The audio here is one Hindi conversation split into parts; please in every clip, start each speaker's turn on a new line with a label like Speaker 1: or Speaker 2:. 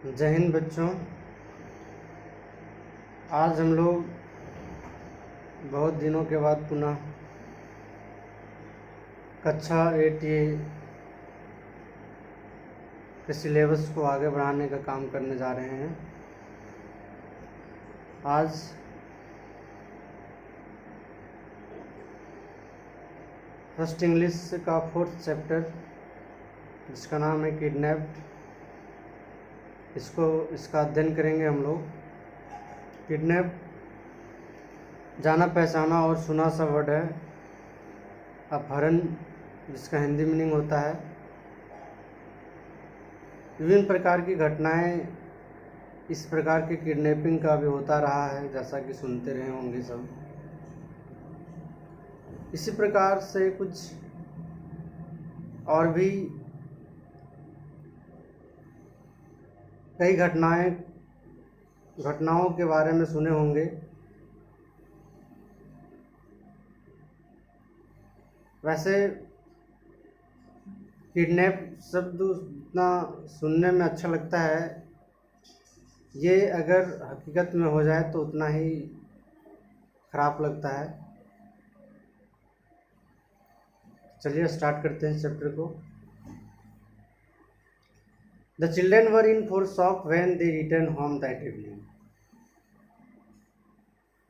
Speaker 1: जय हिंद बच्चों। आज हम लोग बहुत दिनों के बाद पुनः कक्षा 8 के सिलेबस को आगे बढ़ाने का काम करने जा रहे हैं। आज फर्स्ट इंग्लिश का 4th चैप्टर जिसका नाम है किडनैप्ड, इसका अध्ययन करेंगे हम लोग। किडनैप जाना पहचाना और सुना सा वर्ड है। अपहरण जिसका हिंदी मीनिंग होता है। विभिन्न प्रकार की घटनाएं इस प्रकार की किडनैपिंग का भी होता रहा है, जैसा कि सुनते रहे होंगे सब। इसी प्रकार से कुछ और भी कई घटनाओं के बारे में सुने होंगे। वैसे किडनैप शब्द उतना सुनने में अच्छा लगता है, ये अगर हकीकत में हो जाए तो उतना ही खराब लगता है। चलिए स्टार्ट करते हैं चैप्टर को। The children were in for shock when they returned home that evening.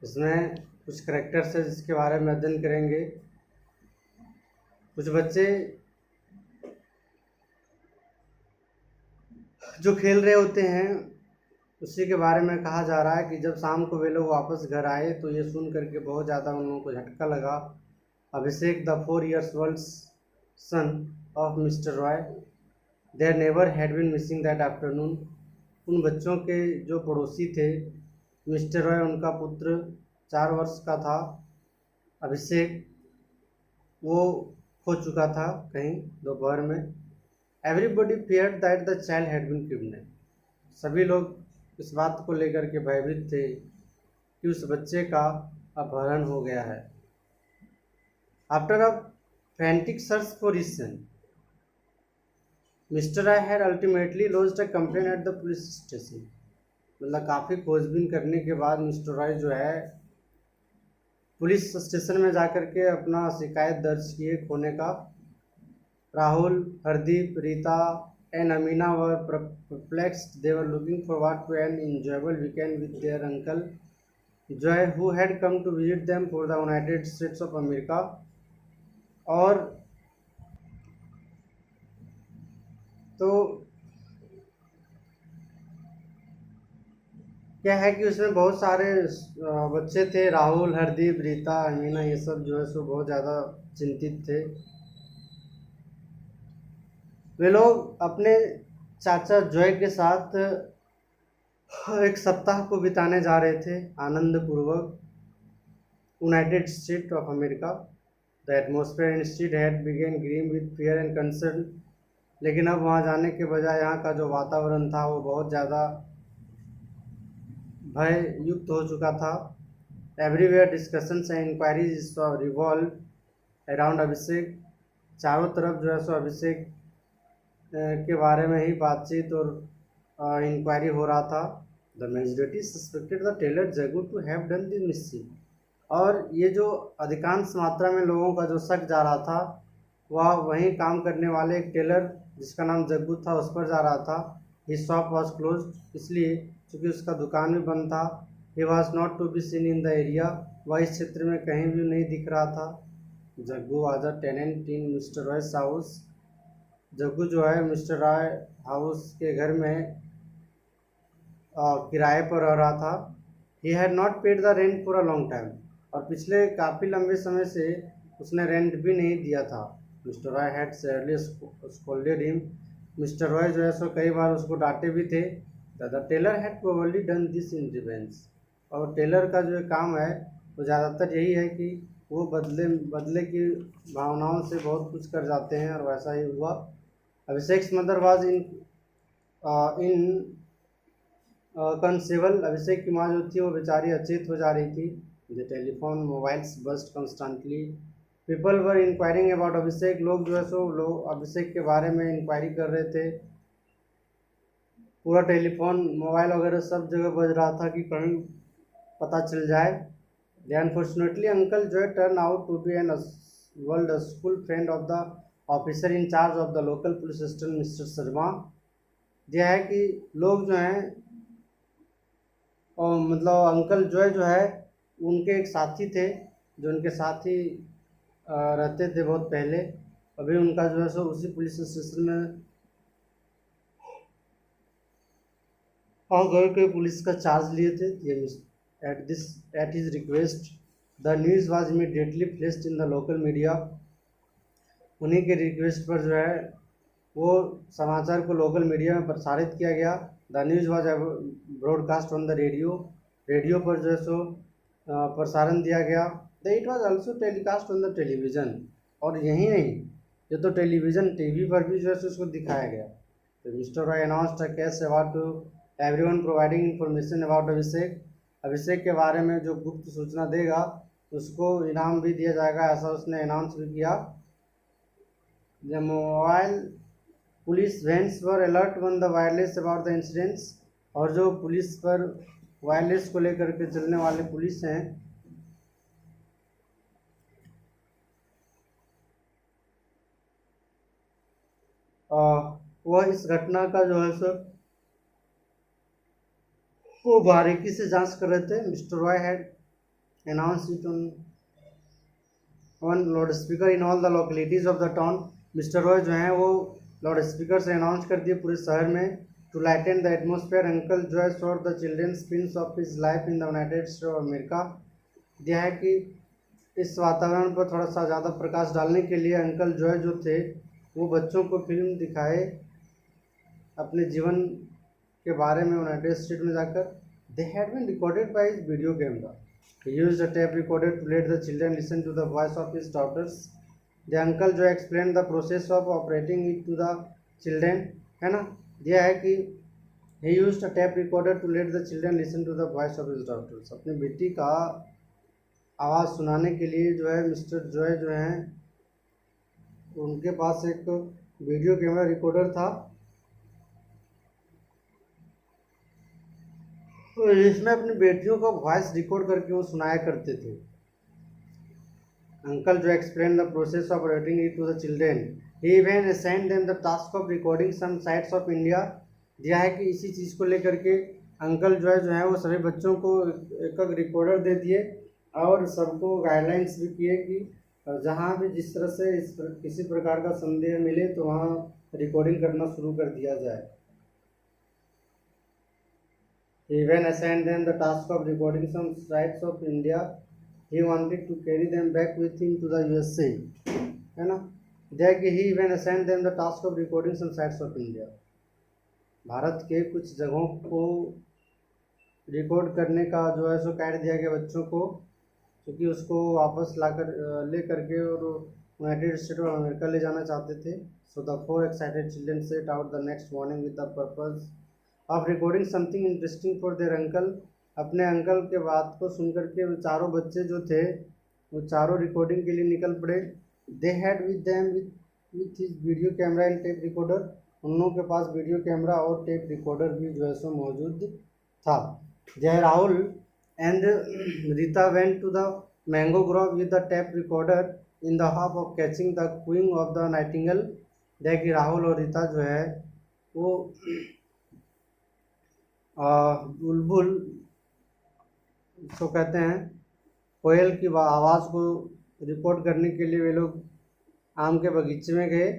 Speaker 1: इसमें कुछ करैक्टर्स है जिसके बारे में अध्ययन करेंगे। कुछ बच्चे जो खेल रहे होते हैं उसी के बारे में कहा जा रहा है कि जब शाम को वे लोग वापस घर आए तो ये सुन करके बहुत ज़्यादा उन लोगों को झटका लगा। Abhishek the 4 years old son of Mr. Roy, there never had been missing that afternoon. उन बच्चों के जो पड़ोसी थे, मिस्टर रॉय उनका पुत्र 4 वर्ष का था अभिषेक, वो खो चुका था कहीं दोपहर में। Everybody feared that the child had been kidnap. सभी लोग इस बात को लेकर के भयभीत थे कि उस बच्चे का अपहरण हो गया है। After a frantic search for his son, mister Rai had ultimately launched a complaint at the police station. मतलब काफ़ी खोजबीन करने के बाद मिस्टर राय जो है पुलिस स्टेशन में जाकर के अपना शिकायत दर्ज किए खोने का। Rahul, Hardeep, Rita and Amina were perplexed. They were looking forward to an enjoyable weekend with their uncle Joy, who had come to visit them for the United States of America. और तो क्या है कि उसमें बहुत सारे बच्चे थे, राहुल, हरदीप, रीता, अमीना, ये सब जो है सो बहुत ज़्यादा चिंतित थे। वे लोग अपने चाचा जॉय के साथ एक सप्ताह को बिताने जा रहे थे आनंदपूर्वक United State of America. The atmosphere instead had begin grim with fear and concern. लेकिन अब वहाँ जाने के बजाय यहाँ का जो वातावरण था वो बहुत ज़्यादा भय युक्त हो चुका था। Everywhere discussions and inquiries revolve around Abhishek. चारों तरफ जो है सो अभिषेक के बारे में ही बातचीत और इंक्वायरी हो रहा था। The majority suspected the tailor Jaggu to have done this mischief. और ये जो अधिकांश मात्रा में लोगों का जो शक जा रहा था वह वहीं काम करने वाले एक टेलर जिसका नाम जग्गू था उस पर जा रहा था। हिज शॉप वॉज क्लोज्ड, इसलिए चूँकि उसका दुकान भी बंद था। He was not to be seen in the area, वह इस क्षेत्र में कहीं भी नहीं दिख रहा था। Jaggu was a tenant in mister Roy's house. Jaggu जो है मिस्टर रॉय हाउस के घर में किराए पर रह रहा था। He had not paid the rent for a long time, और पिछले काफ़ी लंबे समय से उसने रेंट भी नहीं दिया था। Mister Roy had severely scolded him. Mister Roy जो है सो कई बार उसको डांटे भी थे। The tailor had probably done this in revenge. और टेलर का जो काम है वो ज़्यादातर यही है कि वो बदले की भावनाओं से बहुत कुछ कर जाते हैं, और वैसा ही हुआ। अभिषेक मदर वाज इन कंसेबल। अभिषेक की माँ जो थी वो बेचारी अचेत हो जा रही थी। The telephone mobiles burst constantly. People were inquiring about Abhishek. लोग जो है सो लोग अभिषेक के बारे में इंक्वायरी कर रहे थे। पूरा टेलीफोन मोबाइल वगैरह सब जगह बज रहा था कि कहीं पता चल जाए। दे अनफॉर्चुनेटली अंकल जो है turn out to be an old school friend of the officer in charge of the local police station mister Sharma. यह है कि लोग जो हैं और मतलब अंकल जो है उनके एक साथी थे जो उनके साथ ही रहते थे बहुत पहले। अभी उनका जो है सो उसी पुलिस स्टेशन में और घर के पुलिस का चार्ज लिए थे। At his request the news was immediately placed in the local media. उन्हीं के रिक्वेस्ट पर जो है वो समाचार को लोकल मीडिया में प्रसारित किया गया। The news was broadcast on the radio. Radio पर जो है सो प्रसारण दिया गया। The it was also telecast on the television. और यही नहीं, ये तो टेलीविज़न टीवी पर भी जो है सो उसको दिखाया गया। तो mister Roy announced a cash award to everyone providing information about Abhishek. Abhishek के बारे में जो गुप्त सूचना देगा उसको इनाम भी दिया जाएगा, ऐसा उसने अनाउंस भी किया। The mobile police vans were alert one the wireless about the incidents. और जो पुलिस पर वायरलेस को लेकर के चलने वाले पुलिस हैं वह इस घटना का जो है सो वो बारीकी से जांच कर रहे थे। Mister Roy had announce it on loud speaker in all the localities of the town. Mister Roy जो हैं वो लाउड स्पीकर से अनाउंस कर दिए पूरे शहर में। To lighten the atmosphere uncle Joy showed the children's films of his life in the United States of America. यह है कि इस वातावरण पर थोड़ा सा ज़्यादा प्रकाश डालने के लिए अंकल जॉय जो थे वो बच्चों को फिल्म दिखाए अपने जीवन के बारे में यूनाइटेड स्टेट में जाकर। They had been recorded by his video camera. He used a tape recorder to let the children listen to the voice of his daughters. The uncle जो explained the process of operating it to the children, है ना। यह है कि he used a tape recorder to let the children listen to the voice of his daughters. अपनी बेटी का आवाज़ सुनाने के लिए जो है मिस्टर जॉय जो हैं उनके पास एक वीडियो कैमरा रिकॉर्डर था इसमें अपनी बेटियों का वॉइस रिकॉर्ड करके वो सुनाया करते थे। Uncle Joe explain the process of writing it to the children. He even assign them the task of recording some sights of India. दिया है कि इसी चीज़ को लेकर के अंकल जो है वो सभी बच्चों को एक रिकॉर्डर दे दिए और सबको गाइडलाइंस भी किए कि जहाँ भी जिस तरह से किसी प्रकार का संदेह मिले तो वहाँ रिकॉर्डिंग करना शुरू कर दिया जाए। He even assigned them the task of recording some sites of India. He wanted to carry them back with him to the USA. है ना। देखिए कि he even assigned them the task of recording some sites of India. Bharat के कुछ जगहों को रिकॉर्ड करने का जो है सो कह दिया गया बच्चों को, क्योंकि उसको वापस ले करके और यूनाइटेड स्टेट ऑफ अमेरिका ले जाना चाहते थे। So the 4 excited children set out the next morning with the purpose of recording something interesting for their uncle. अपने अंकल के बात को सुनकर के वो चारों बच्चे जो थे वो चारों रिकॉर्डिंग के लिए निकल पड़े। They had with them with his video camera and tape recorder. उन लोगों के पास वीडियो कैमरा और टेप रिकॉर्डर भी जो है सो मौजूद था। Jay Rahul and Rita went to the mango grove with the tape recorder in the hope of catching the cooing of the nightingale. देखिए राहुल और रीता जो है वो बुलबुल इसको कहते हैं कोयल की आवाज़ को रिकॉर्ड करने के लिए वे लोग आम के बगीचे में गए।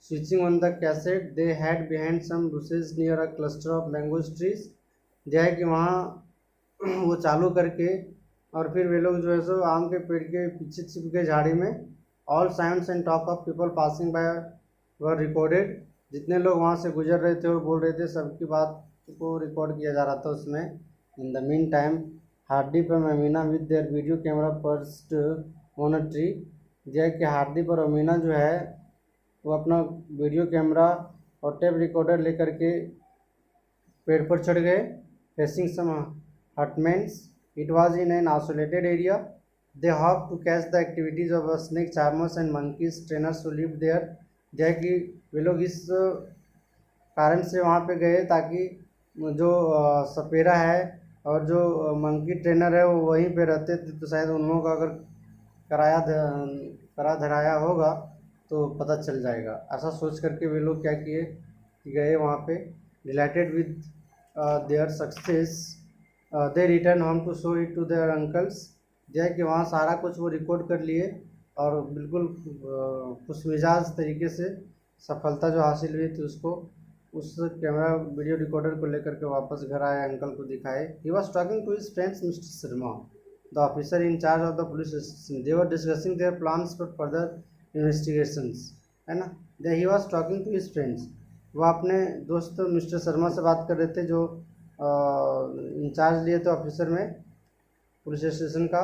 Speaker 1: Switching on the cassette they had behind some bushes near a cluster of mango trees. जो है कि वहाँ वो चालू करके और फिर वे लोग जो है सो आम के पेड़ के पीछे छिप गए झाड़ी में। All sounds and talk of people passing by were recorded. जितने लोग वहाँ से गुजर रहे थे और बोल रहे थे सबकी बात को रिकॉर्ड किया जा रहा था उसमें। In the mean time Hardeep और Amina with their video camera perched on a tree. जय कि हार्दीप और अमीना जो है वो अपना वीडियो कैमरा और टेप रिकॉर्डर लेकर के पेड़ पर चढ़ गए। Facing some hutments it was in an isolated area. They hope to catch the activities of snake charmers and monkeys trainers who live there. जय कि वे लोग इस कारण से वहाँ पे गए ताकि जो सपेरा है और जो मंकी ट्रेनर है वो वहीं पे रहते थे, तो शायद उन लोगों का अगर करा धराया होगा तो पता चल जाएगा। ऐसा सोच करके वे लोग क्या किए कि गए वहाँ पे। Delighted with their success they return home to show it to their uncles. जो है कि वहाँ सारा कुछ वो रिकॉर्ड कर लिए और बिल्कुल खुशमिजाज तरीके से सफलता जो हासिल हुई थी उसको उस कैमरा वीडियो रिकॉर्डर को लेकर के वापस घर आए, अंकल को दिखाए। He was talking to his friends mister Sharma, the officer in charge of the police station. They were discussing their plans for further investigations, है ना। They he was talking to his friends, वो अपने दोस्त मिस्टर शर्मा से बात कर रहे थे जो इंचार्ज लिए थे ऑफिसर में पुलिस स्टेशन का।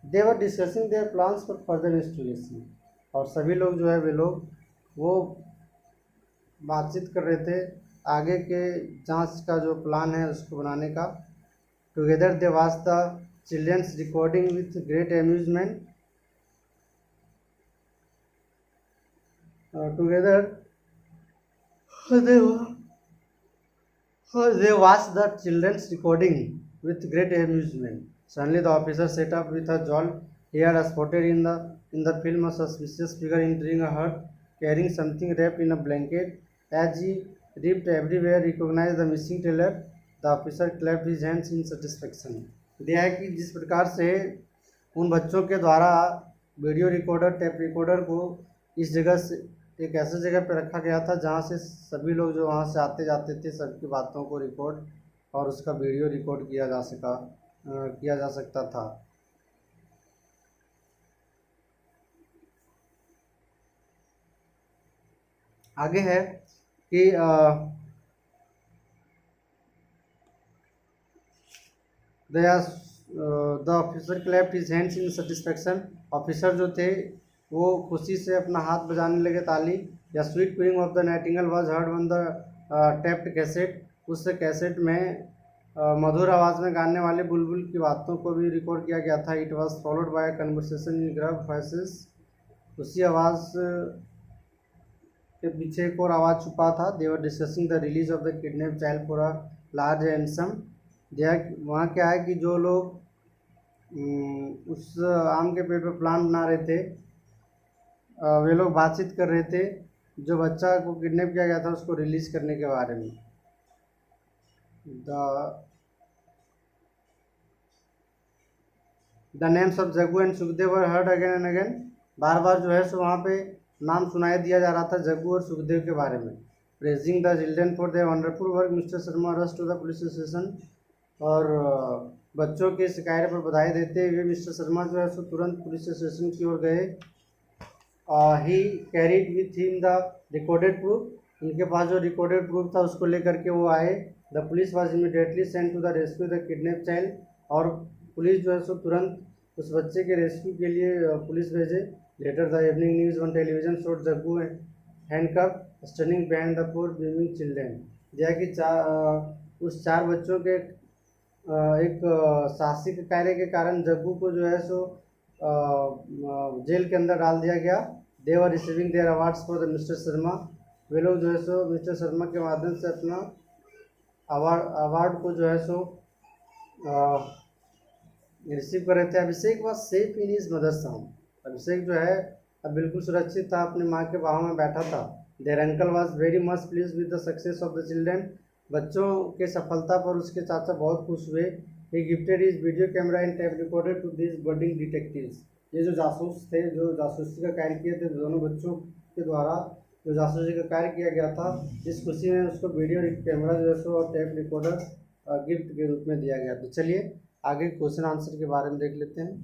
Speaker 1: They were discussing their plans for further investigation, और सभी लोग जो है वे लोग वो बातचीत कर रहे थे आगे के जांच का जो प्लान है उसको बनाने का। Together they watch the children's recording with great amusement. Together they watched the children's recording with great amusement. Suddenly the officer sat up with a jolt. He had spotted in the film a suspicious figure entering a hut carrying something wrapped in a blanket. As he ripped everywhere, recognized the missing tailor. The officer clapped his hands in satisfaction. यह है कि जिस प्रकार से उन बच्चों के द्वारा वीडियो रिकॉर्डर टेप रिकॉर्डर को इस जगह से एक ऐसी जगह पर रखा गया था जहाँ से सभी लोग जो वहाँ से आते जाते थे सबकी बातों को रिकॉर्ड और उसका वीडियो रिकॉर्ड किया जा सकता था। आगे है कि the officer clapped his hands in satisfaction. Officer जो थे वो खुशी से अपना हाथ बजाने लगे ताली। या sweet Qing of the Nightingale was heard on the taped cassette. उस कैसेट में मधुर आवाज़ में गाने वाले बुलबुल की बातों को भी रिकॉर्ड किया गया था। It was followed by a conversation in grave voices. उसी आवाज़ के पीछे एक और आवाज़ छुपा था। They were discussing the release of the kidnap child for a large ransom. वहाँ क्या है कि जो लोग उस आम के पेड़ पर प्लान बना रहे थे वे लोग बातचीत कर रहे थे जो बच्चा को किडनैप किया गया था उसको रिलीज करने के बारे में। The names of Jaggu and Sukhdev were heard again and again. बार बार जो है सो वहाँ पे नाम सुनाई दिया जा रहा था जग्गू और सुखदेव के बारे में। Praising the children for their wonderful work, mister Sharma rush to the police station. और बच्चों के इस कार्य पर बधाई देते हुए मिस्टर शर्मा जो है सो तुरंत पुलिस स्टेशन की ओर गए। He carried with him the recorded proof. उनके पास जो रिकॉर्डेड प्रूफ था उसको लेकर के वो आए। The police was immediately sent to the rescue the kidnap child. और पुलिस जो है सो तुरंत उस बच्चे के रेस्क्यू के लिए पुलिस भेजे। Later the evening news on television showed Jaggu handcuff standing behind the four beaming children. यह कि उस चार बच्चों के एक साहसिक कार्य के कारण जग्गू को जो है सो जेल के अंदर डाल दिया गया। They were receiving their awards for the mister Sharma. वे लोग जो है सो मिस्टर शर्मा के माध्यम से अपना अवार्ड को जो है सो रिसीव कर रहे थे। Abhishek was safe in his mother's home. Abhishek जो है अब बिल्कुल सुरक्षित था, अपनी माँ के बाहों में बैठा था। Their uncle was very much pleased with the success of the children. बच्चों के सफलता पर उसके चाचा बहुत खुश हुए। He gifted his video camera and tape recorder to this budding detectives. ये जो जासूस थे जो जासूसी का कार्य किए थे दोनों बच्चों के द्वारा जो जासूसी का कार्य किया गया था, इस खुशी में उसको वीडियो कैमरा जो है सो और टेप रिकॉर्डर गिफ्ट के रूप में दिया गया। तो चलिए आगे क्वेश्चन आंसर के बारे में देख लेते हैं।